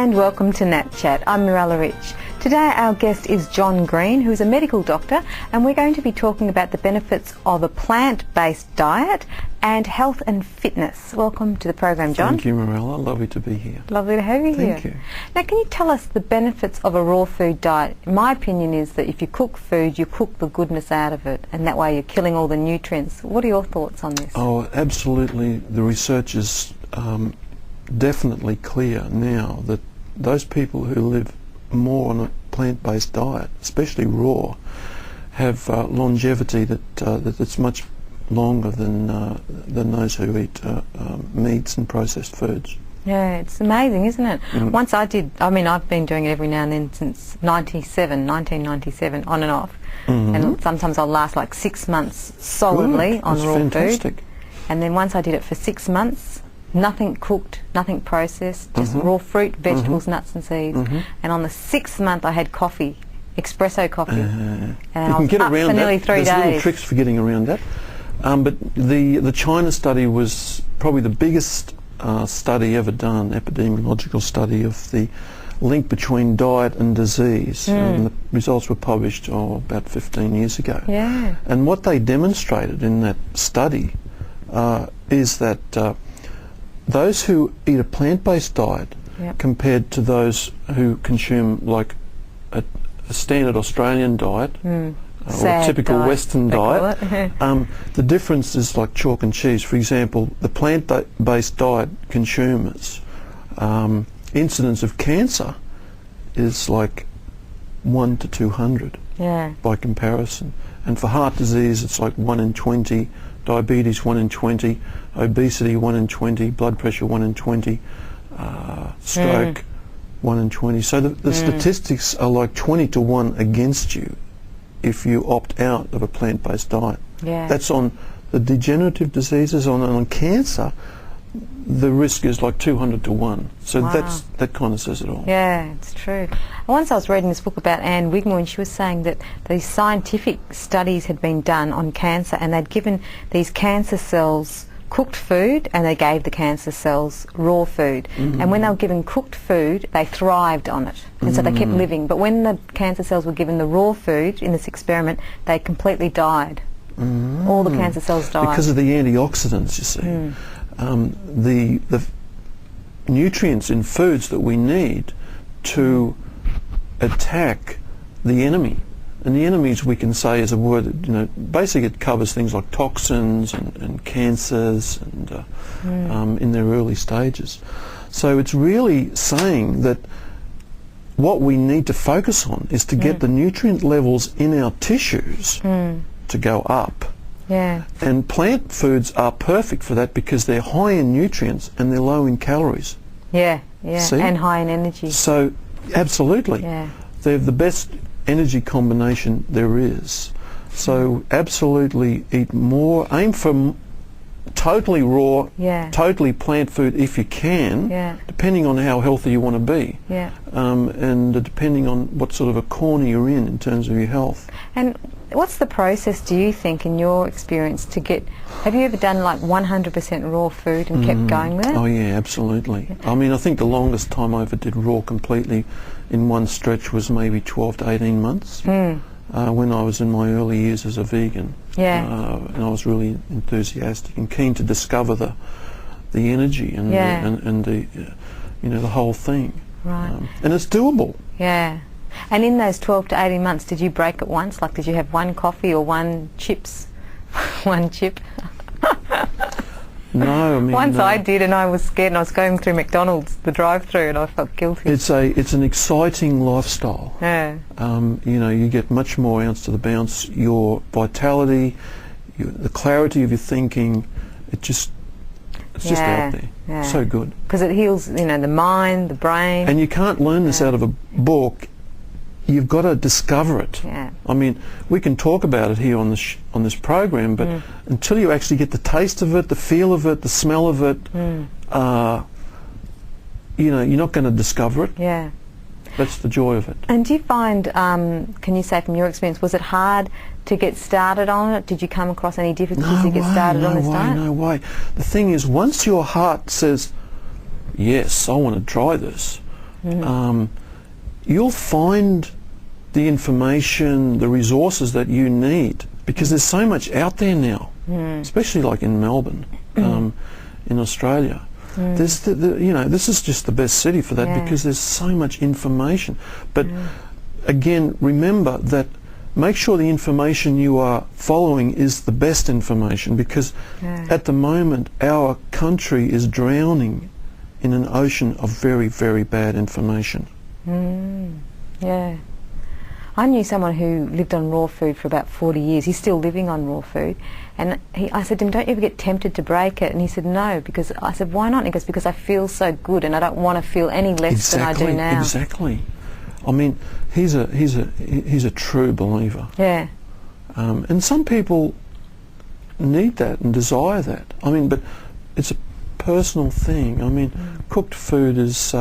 and welcome to NATChat. I'm Mirella Rich. Today our guest is John Green, who is a medical doctor, and we're going to be talking about the benefits of a plant-based diet and health and fitness. Welcome to the program, John. Thank you, Mirella. Lovely to be here. Lovely to have you here. Thank you. Now, can you tell us the benefits of a raw food diet? My opinion is that if you cook food, you cook the goodness out of it, and that way you're killing all the nutrients. What are your thoughts on this? Oh, absolutely. The research is definitely clear now that those people who live more on a plant-based diet, especially raw, have longevity that's much longer than those who eat meats and processed foods. Yeah, it's amazing, isn't it? Once I did, I've been doing it every now and then since 1997, on and off. And sometimes I'll last like 6 months solidly on raw food. And then once I did it for 6 months, nothing cooked, nothing processed, just raw fruit, vegetables, nuts and seeds. And on the 6th month I had coffee, espresso coffee. And I was up for nearly 3 days. There's little tricks for getting around that. But the China study was probably the biggest study ever done, epidemiological study of the link between diet and disease. And the results were published about 15 years ago. Yeah. And what they demonstrated in that study is that those who eat a plant-based diet compared to those who consume like a standard Australian diet or a typical Western diet, the difference is like chalk and cheese. For example, the plant-based diet consumers, incidence of cancer is like 1 to 200 by comparison. And for heart disease it's like 1 in 20, diabetes 1 in 20, obesity 1 in 20, blood pressure 1 in 20, stroke 1 in 20. So the statistics are like 20 to 1 against you if you opt out of a plant-based diet. That's on the degenerative diseases. On cancer, the risk is like 200 to 1. So that kind of says it all. Yeah, it's true. Once I was reading this book about Anne Wigmore, and she was saying that these scientific studies had been done on cancer, and they'd given these cancer cells cooked food, and they gave the cancer cells raw food. And when they were given cooked food, they thrived on it, and so they kept living. But when the cancer cells were given the raw food in this experiment, they completely died. All the cancer cells died. Because of the antioxidants, you see. The nutrients in foods that we need to attack the enemy. And the enemies, we can say, is a word that, basically it covers things like toxins and cancers and in their early stages. So it's really saying that what we need to focus on is to get the nutrient levels in our tissues to go up. And plant foods are perfect for that because they're high in nutrients and they're low in calories. See? And high in energy. So, absolutely. They're the best energy combination there is. So, absolutely eat more. Aim for totally raw, totally plant food if you can, depending on how healthy you want to be. And depending on what sort of a corner you're in terms of your health. And what's the process, do you think, in your experience, to get... Have you ever done like 100% raw food and kept going with it? Oh yeah, absolutely. I think the longest time I ever did raw completely in one stretch was maybe 12 to 18 months when I was in my early years as a vegan. And I was really enthusiastic and keen to discover the energy and the whole thing. And it's doable. And in those 12 to 18 months, did you break at once? Like, did you have one coffee or one chips? One chip? No, Once I did, and I was scared, and I was going through McDonald's, the drive-through, and I felt guilty. It's an exciting lifestyle. You get much more ounce to the bounce. Your vitality, the clarity of your thinking, it's just out there. So good. Because it heals, the mind, the brain. And you can't learn this out of a book. You've got to discover it. We can talk about it here on this program, but until you actually get the taste of it, the feel of it, the smell of it, you're not going to discover it. That's the joy of it. And do you find, can you say from your experience, was it hard to get started on it? Did you come across any difficulties to get started on this diet? No way. The thing is, once your heart says, yes, I want to try this, you'll find the information, the resources that you need, because there's so much out there now, especially like in Melbourne, in Australia. There's you know, this is just the best city for that, because there's so much information. But again, remember that make sure the information you are following is the best information, because at the moment our country is drowning in an ocean of very, very bad information. Yeah. I knew someone who lived on raw food for about 40 years. He's still living on raw food. And I said to him, don't you ever get tempted to break it? And he said, no. Because I said, why not? And he goes, because I feel so good and I don't want to feel any less than I do now. Exactly. I mean, he's a true believer. Yeah. And some people need that and desire that. I mean, but it's a personal thing. I mean, cooked food is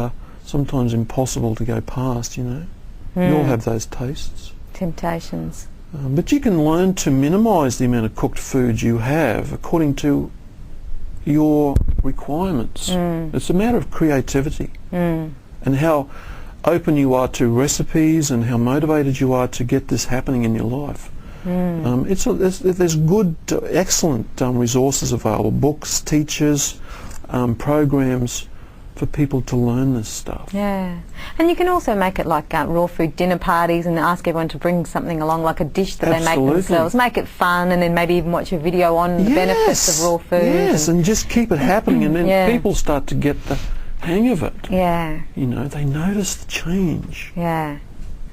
sometimes impossible to go past, you know. We all have those tastes. Temptations. But you can learn to minimise the amount of cooked food you have according to your requirements. It's a matter of creativity and how open you are to recipes and how motivated you are to get this happening in your life. There's good, excellent resources available, books, teachers, programs for people to learn this stuff. Yeah. And you can also make it like raw food dinner parties and ask everyone to bring something along, like a dish that they make themselves. Make it fun, and then maybe even watch a video on the benefits of raw food. Yes, and just keep it happening, and then people start to get the hang of it. Yeah. You know, they notice the change. Yeah.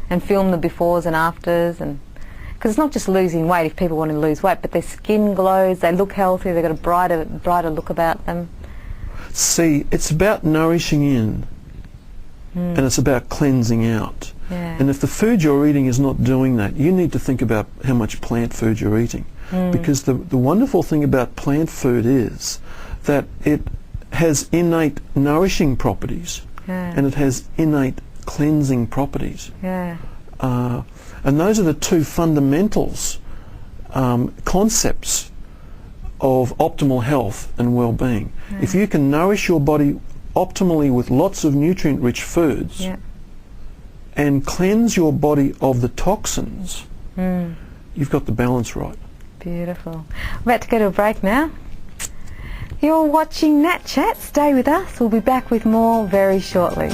And film the befores and afters, and because it's not just losing weight if people want to lose weight, but their skin glows, they look healthy, they've got a brighter look about them. See, it's about nourishing in, and it's about cleansing out. And if the food you're eating is not doing that, you need to think about how much plant food you're eating. Because the wonderful thing about plant food is that it has innate nourishing properties, and it has innate cleansing properties. And those are the two fundamentals, concepts of optimal health and well-being. If you can nourish your body optimally with lots of nutrient-rich foods and cleanse your body of the toxins, you've got the balance right. Beautiful. We're about to go to a break now. You're watching NATChat. Stay with us. We'll be back with more very shortly.